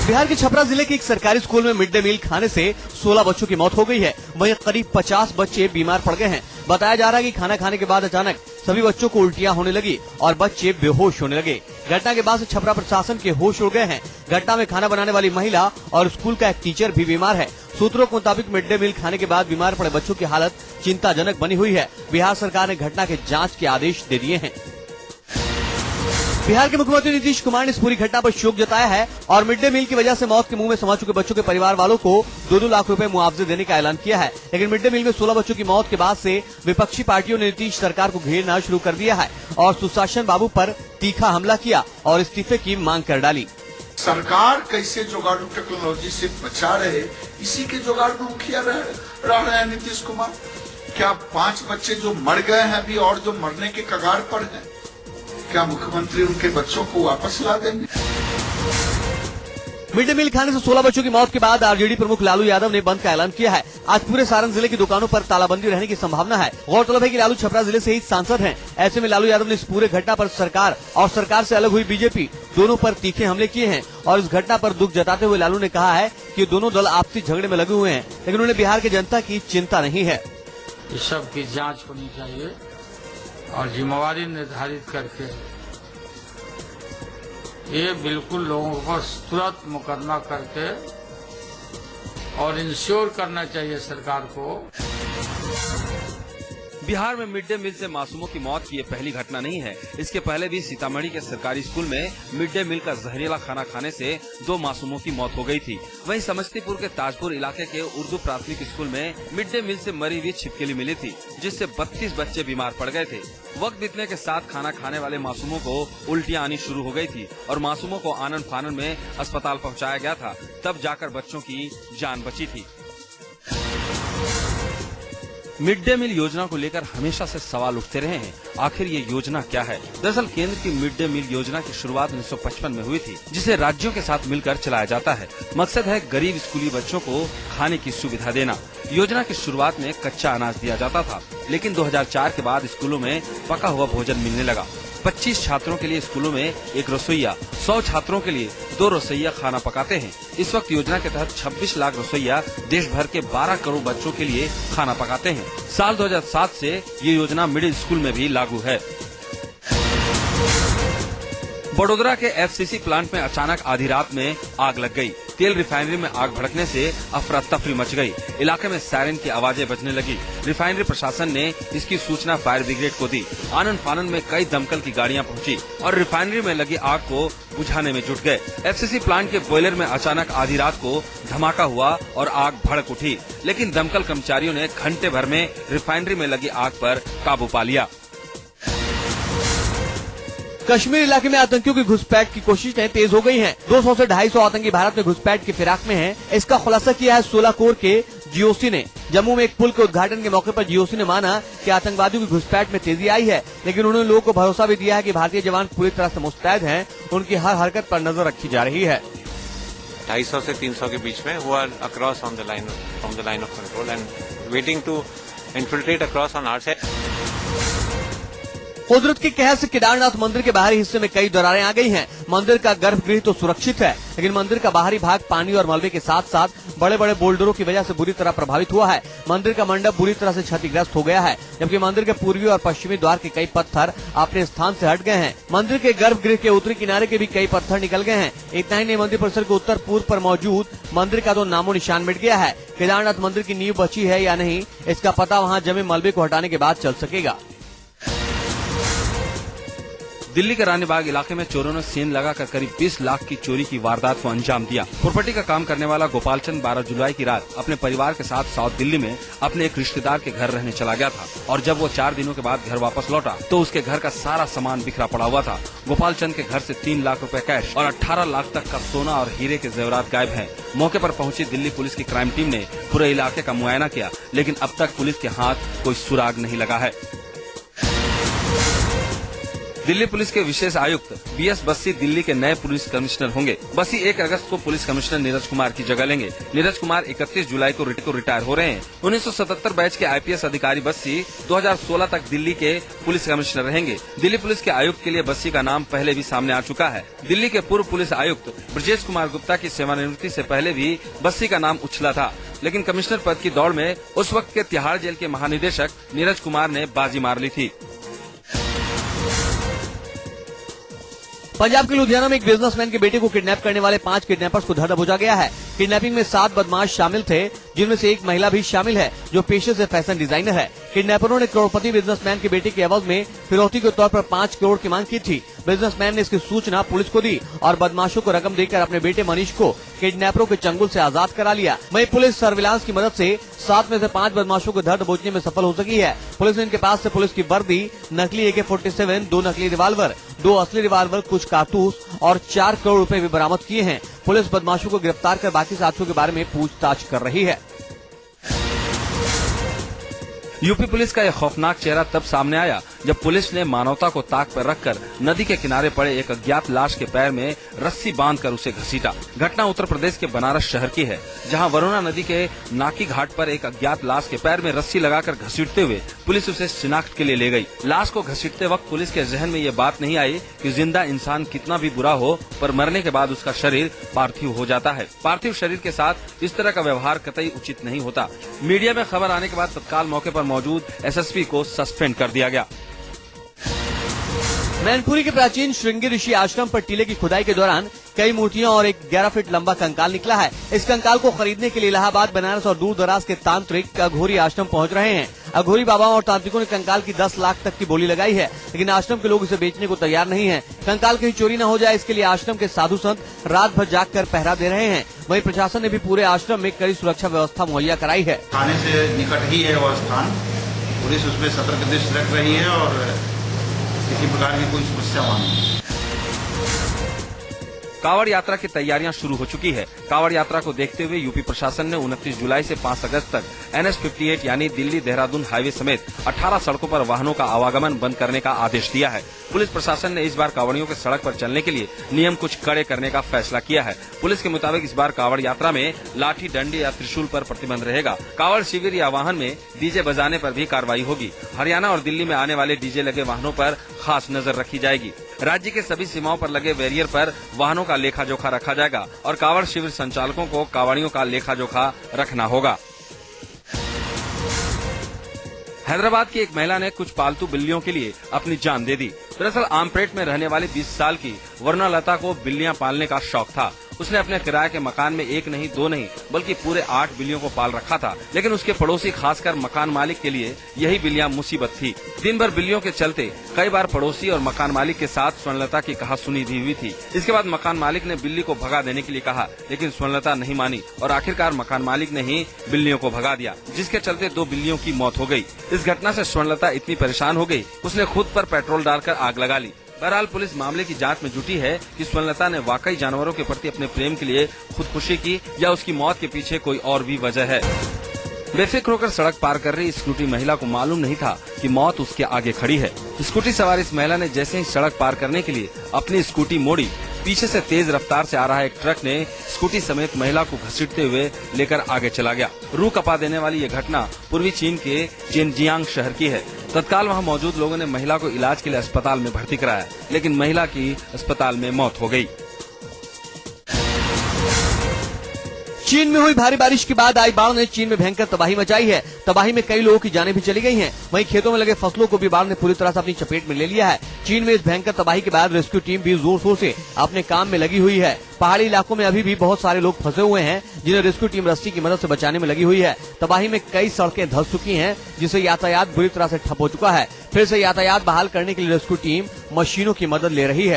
बिहार के छपरा जिले के एक सरकारी स्कूल में मिड डे मील खाने से 16 बच्चों की मौत हो गई है। वहीं करीब 50 बच्चे बीमार पड़ गए हैं। बताया जा रहा है कि खाना खाने के बाद अचानक सभी बच्चों को उल्टियां होने लगी और बच्चे बेहोश होने लगे। घटना के बाद से छपरा प्रशासन के होश उड़ गए हैं। घटना में खाना बनाने वाली महिला और स्कूल का एक टीचर भी बीमार है। सूत्रों के मुताबिक मिड डे मील खाने के बाद बीमार पड़े बच्चों की हालत चिंताजनक बनी हुई है। बिहार सरकार ने घटना के जाँच के आदेश दे दिए हैं। बिहार के मुख्यमंत्री नीतीश कुमार ने इस पूरी घटना पर शोक जताया है और मिड डे मील की वजह से मौत के मुंह में समा चुके बच्चों के परिवार वालों को 2-2 लाख रुपए मुआवजे देने का ऐलान किया है। लेकिन मिड डे मील में 16 बच्चों की मौत के बाद से विपक्षी पार्टियों ने नीतीश सरकार को घेरना शुरू कर दिया है और सुशासन बाबू पर तीखा हमला किया और इस्तीफे की मांग कर डाली। सरकार कैसे जुगाड़ू टेक्नोलॉजी से बचा रहे, इसी के जुगाड़ में मुखिया रह रहे हैं नीतीश कुमार। क्या 5 बच्चे जो मर गए हैं अभी और जो मरने के कगार पर हैं, क्या मुख्यमंत्री उनके बच्चों को वापस ला देंगे? मिड डे मील खाने से 16 बच्चों की मौत के बाद आरजेडी प्रमुख लालू यादव ने बंद का ऐलान किया है। आज पूरे सारण जिले की दुकानों पर तालाबंदी रहने की संभावना है। गौरतलब है कि लालू छपरा जिले से ही सांसद हैं। ऐसे में लालू यादव ने इस पूरे घटना पर सरकार और सरकार से अलग हुई बीजेपी दोनों पर तीखे हमले किए हैं और इस घटना पर दुख जताते हुए लालू ने कहा है कि दोनों दल आपसी झगड़े में लगे हुए हैं, लेकिन उन्हें बिहार की जनता की चिंता नहीं है। इस सब की जाँच होनी चाहिए और जिम्मेवारी निर्धारित करके ये बिल्कुल लोगों पर तुरंत मुकदमा करके और इंश्योर करना चाहिए सरकार को। बिहार में मिड डे मील से मासूमों की मौत की ये पहली घटना नहीं है। इसके पहले भी सीतामढ़ी के सरकारी स्कूल में मिड डे मील का जहरीला खाना खाने से 2 मासूमों की मौत हो गई थी। वहीं समस्तीपुर के ताजपुर इलाके के उर्दू प्राथमिक स्कूल में मिड डे मील से मरी हुई छिपकली मिली थी, जिससे 32 बच्चे बीमार पड़ गए थे। वक्त बीतने के साथ खाना खाने वाले मासूमों को उल्टियां आनी शुरू हो गई थी और मासूमों को आनन फानन में अस्पताल पहुँचाया गया था, तब जाकर बच्चों की जान बची थी। मिड डे मील योजना को लेकर हमेशा से सवाल उठते रहे हैं। आखिर ये योजना क्या है? दरअसल केंद्र की मिड डे मील योजना की शुरुआत 1955 में हुई थी, जिसे राज्यों के साथ मिलकर चलाया जाता है। मकसद है गरीब स्कूली बच्चों को खाने की सुविधा देना। योजना की शुरुआत में कच्चा अनाज दिया जाता था, लेकिन 2004 के बाद स्कूलों में पका हुआ भोजन मिलने लगा। 25 छात्रों के लिए स्कूलों में एक रसोइया, 100 छात्रों के लिए 2 रसोइया खाना पकाते हैं। इस वक्त योजना के तहत 26 लाख रसोइया देश भर के 12 करोड़ बच्चों के लिए खाना पकाते हैं। साल 2007 से ये योजना मिडिल स्कूल में भी लागू है। बड़ोदरा के FCC प्लांट में अचानक आधी रात में आग लग गई। तेल रिफाइनरी में आग भड़कने से अफरा तफरी मच गई। इलाके में सायरन की आवाजें बजने लगी। रिफाइनरी प्रशासन ने इसकी सूचना फायर ब्रिगेड को दी। आनन फानन में कई दमकल की गाड़ियां पहुंची और रिफाइनरी में लगी आग को बुझाने में जुट गए। FCC प्लांट के बॉयलर में अचानक आधी रात को धमाका हुआ और आग भड़क उठी, लेकिन दमकल कर्मचारियों ने घंटे भर में रिफाइनरी में लगी आग पर काबू पा लिया। कश्मीर इलाके में आतंकियों की घुसपैठ की कोशिशें तेज हो गई हैं। 200 से 250 आतंकी भारत में घुसपैठ की फिराक में हैं। इसका खुलासा किया है 16 कोर के GOC ने। जम्मू में एक पुल के उद्घाटन के मौके पर GOC ने माना कि आतंकवादियों की घुसपैठ में तेजी आई है, लेकिन उन्होंने लोगों को भरोसा भी दिया है कि भारतीय जवान पूरी तरह से मुस्तैद हैं। उनकी हर हरकत पर नजर रखी जा रही है। 250 से 300 के बीच में वो are across on the line from the line of control and waiting to infiltrate across on our side. कुदरत के कहर से केदारनाथ मंदिर के बाहरी हिस्से में कई दरारें आ गई हैं। मंदिर का गर्भगृह तो सुरक्षित है, लेकिन मंदिर का बाहरी भाग पानी और मलबे के साथ साथ बड़े बड़े बोल्डरों की वजह से बुरी तरह प्रभावित हुआ है। मंदिर का मंडप बुरी तरह से क्षतिग्रस्त हो गया है, जबकि मंदिर के पूर्वी और पश्चिमी द्वार के कई पत्थर अपने स्थान से हट गए हैं। मंदिर के गर्भगृह के उत्तरी किनारे के भी कई पत्थर निकल गए हैं। इतना ही नहीं, मंदिर परिसर के उत्तर पूर्व पर मौजूद मंदिर का तो नामो निशान मिट गया है। केदारनाथ मंदिर की नींव बची है या नहीं, इसका पता वहाँ जमे मलबे को हटाने के बाद चल सकेगा। दिल्ली के रानीबाग इलाके में चोरों ने सेंध लगाकर करीब 20 लाख की चोरी की वारदात को अंजाम दिया। प्रॉपर्टी का काम करने वाला गोपाल चंद 12 जुलाई की रात अपने परिवार के साथ साउथ दिल्ली में अपने एक रिश्तेदार के घर रहने चला गया था और जब वो 4 दिनों के बाद घर वापस लौटा तो उसके घर का सारा सामान बिखरा पड़ा हुआ था। गोपाल चंद के घर से 3 लाख रुपए कैश और 18 लाख तक का सोना और हीरे के जेवरात गायब हैं। मौके पर पहुंची दिल्ली पुलिस की क्राइम टीम ने पूरे इलाके का मुआयना किया, लेकिन अब तक पुलिस के हाथ कोई सुराग नहीं लगा है। दिल्ली पुलिस के विशेष आयुक्त BS बस्सी दिल्ली के नए पुलिस कमिश्नर होंगे। बस्सी 1 अगस्त को पुलिस कमिश्नर नीरज कुमार की जगह लेंगे। नीरज कुमार 31 जुलाई को रिटायर हो रहे हैं। 1977 बैच के IPS अधिकारी बस्सी 2016 तक दिल्ली के पुलिस कमिश्नर रहेंगे। दिल्ली पुलिस के आयुक्त के लिए बस्सी का नाम पहले भी सामने आ चुका है। दिल्ली के पूर्व पुलिस आयुक्त ब्रजेश कुमार गुप्ता की सेवानिवृत्ति से पहले भी बस्सी का नाम उछला था, लेकिन कमिश्नर पद की दौड़ में उस वक्त के तिहाड़ जेल के महानिदेशक नीरज कुमार ने बाजी मार ली थी। पंजाब के लुधियाना में एक बिजनेसमैन के बेटे को किडनैप करने वाले 5 किडनैपर्स को धर दबोचा गया है। किडनैपिंग में 7 बदमाश शामिल थे, जिनमें से एक महिला भी शामिल है जो पेशे से फैशन डिजाइनर है। किडनैपरों ने करोड़पति बिजनेसमैन के बेटे के एवज में फिरौती के तौर पर 5 करोड़ की मांग की थी। बिजनेसमैन ने इसकी सूचना पुलिस को दी और बदमाशों को रकम देकर अपने बेटे मनीष को किडनैपरों के चंगुल से आजाद करा लिया। वहीं पुलिस सर्विलांस की मदद से 7 में से 5 बदमाशों को धर दबोचने में सफल हो सकी है। पुलिस ने इनके पास से पुलिस की वर्दी, नकली AK-47, 2 नकली रिवाल्वर, 2 असली रिवाल्वर, कुछ कारतूस और 4 करोड़ रुपए भी बरामद किए हैं। पुलिस बदमाशों को गिरफ्तार कर बाकी साथियों के बारे में पूछताछ कर रही है। यूपी पुलिस का यह खौफनाक चेहरा तब सामने आया जब पुलिस ने मानवता को ताक पर रखकर नदी के किनारे पड़े एक अज्ञात लाश के पैर में रस्सी बांधकर उसे घसीटा। घटना उत्तर प्रदेश के बनारस शहर की है, जहां वरुणा नदी के नाकी घाट पर एक अज्ञात लाश के पैर में रस्सी लगाकर घसीटते हुए पुलिस उसे शिनाख्त के लिए ले गई। लाश को घसीटते वक्त पुलिस के जहन में ये बात नहीं आई कि जिंदा इंसान कितना भी बुरा हो, पर मरने के बाद उसका शरीर पार्थिव हो जाता है। पार्थिव शरीर के साथ इस तरह का व्यवहार कतई उचित नहीं होता। मीडिया में खबर आने के बाद तत्काल मौके पर मौजूद SSP को सस्पेंड कर दिया गया। मैनपुरी के प्राचीन श्रृंगी ऋषि आश्रम पर टीले की खुदाई के दौरान कई मूर्तियां और एक 11 फीट लंबा कंकाल निकला है। इस कंकाल को खरीदने के लिए इलाहाबाद, बनारस और दूर दराज के तांत्रिक अघोरी आश्रम पहुंच रहे हैं। अघोरी बाबाओं और तांत्रिकों ने कंकाल की 10 लाख तक की बोली लगाई है, लेकिन आश्रम के लोग इसे बेचने को तैयार नहीं है। कंकाल कहीं चोरी न हो जाए, इसके लिए आश्रम के साधु संत रात भर जाग कर पहरा दे रहे हैं। वहीं प्रशासन ने भी पूरे आश्रम में कड़ी सुरक्षा व्यवस्था मुहैया कराई है। थाने से निकट ही है वह स्थान, पुलिस उसमें सतर्क दृष्टि रख रही है और किसी प्रकार की कोई समस्या वहाँ नहीं। कांवड़ यात्रा की तैयारियां शुरू हो चुकी है। कांवड़ यात्रा को देखते हुए यूपी प्रशासन ने 29 जुलाई से 5 अगस्त तक NH-58 यानी दिल्ली देहरादून हाईवे समेत 18 सड़कों पर वाहनों का आवागमन बंद करने का आदेश दिया है। पुलिस प्रशासन ने इस बार कांवड़ियों के सड़क पर चलने के लिए नियम कुछ कड़े करने का फैसला किया है। पुलिस के मुताबिक इस बार कांवड़ यात्रा में लाठी, डंडे या त्रिशूल पर प्रतिबंध रहेगा। कांवड़ शिविर या वाहन में डीजे बजाने पर भी कार्रवाई होगी। हरियाणा और दिल्ली में आने वाले डीजे लगे वाहनों पर खास नजर रखी जाएगी। राज्य के सभी सीमाओं पर लगे बैरियर पर वाहनों का लेखा जोखा रखा जाएगा और कांवड़ शिविर संचालकों को कांवड़ियों का लेखा जोखा रखना होगा। हैदराबाद की एक महिला ने कुछ पालतू बिल्लियों के लिए अपनी जान दे दी। दरअसल आमपेट में रहने वाली 20 साल की वरुणा को बिल्लियां पालने का शौक था। उसने अपने किराए के मकान में 1 नहीं 2 नहीं बल्कि पूरे 8 बिल्लियों को पाल रखा था, लेकिन उसके पड़ोसी खासकर मकान मालिक के लिए यही बिल्लियां मुसीबत थी। दिन भर बिल्लियों के चलते कई बार पड़ोसी और मकान मालिक के साथ स्वर्णलता की कहासुनी दी हुई थी। इसके बाद मकान मालिक ने बिल्ली को भगा देने के लिए कहा, लेकिन स्वर्णलता नहीं मानी और आखिरकार मकान मालिक ने ही बिल्लियों को भगा दिया, जिसके चलते 2 बिल्लियों की मौत हो गयी। इस घटना से स्वर्णलता इतनी परेशान हो गयी, उसने खुद पर पेट्रोल डालकर आग लगा ली। बहरहाल पुलिस मामले की जांच में जुटी है कि स्वर्णलता ने वाकई जानवरों के प्रति अपने प्रेम के लिए खुदकुशी की या उसकी मौत के पीछे कोई और भी वजह है। बेफिक्र होकर सड़क पार कर रही स्कूटी महिला को मालूम नहीं था कि मौत उसके आगे खड़ी है। स्कूटी सवार इस महिला ने जैसे ही सड़क पार करने के लिए अपनी स्कूटी मोड़ी, पीछे से तेज रफ्तार से आ रहा एक ट्रक ने स्कूटी समेत महिला को घसीटते हुए लेकर आगे चला गया। रूह कपा देने वाली ये घटना पूर्वी चीन के जेनजियांग शहर की है। तत्काल वहां मौजूद लोगों ने महिला को इलाज के लिए अस्पताल में भर्ती कराया, लेकिन महिला की अस्पताल में मौत हो गई। चीन में हुई भारी बारिश के बाद आई बाढ़ ने चीन में भयंकर तबाही मचाई है। तबाही में कई लोगों की जानें भी चली गई हैं। वहीं खेतों में लगे फसलों को भी बाढ़ ने पूरी तरह से अपनी चपेट में ले लिया है। चीन में इस भयंकर तबाही के बाद रेस्क्यू टीम भी जोर शोर से अपने काम में लगी हुई है। पहाड़ी इलाकों में अभी भी बहुत सारे लोग फंसे हुए हैं, जिन्हें रेस्क्यू टीम रस्सी की मदद से बचाने में लगी हुई है। तबाही में कई सड़कें धंस चुकी हैं, जिससे यातायात बुरी तरह से ठप हो चुका है। फिर से यातायात बहाल करने के लिए रेस्क्यू टीम मशीनों की मदद ले रही है।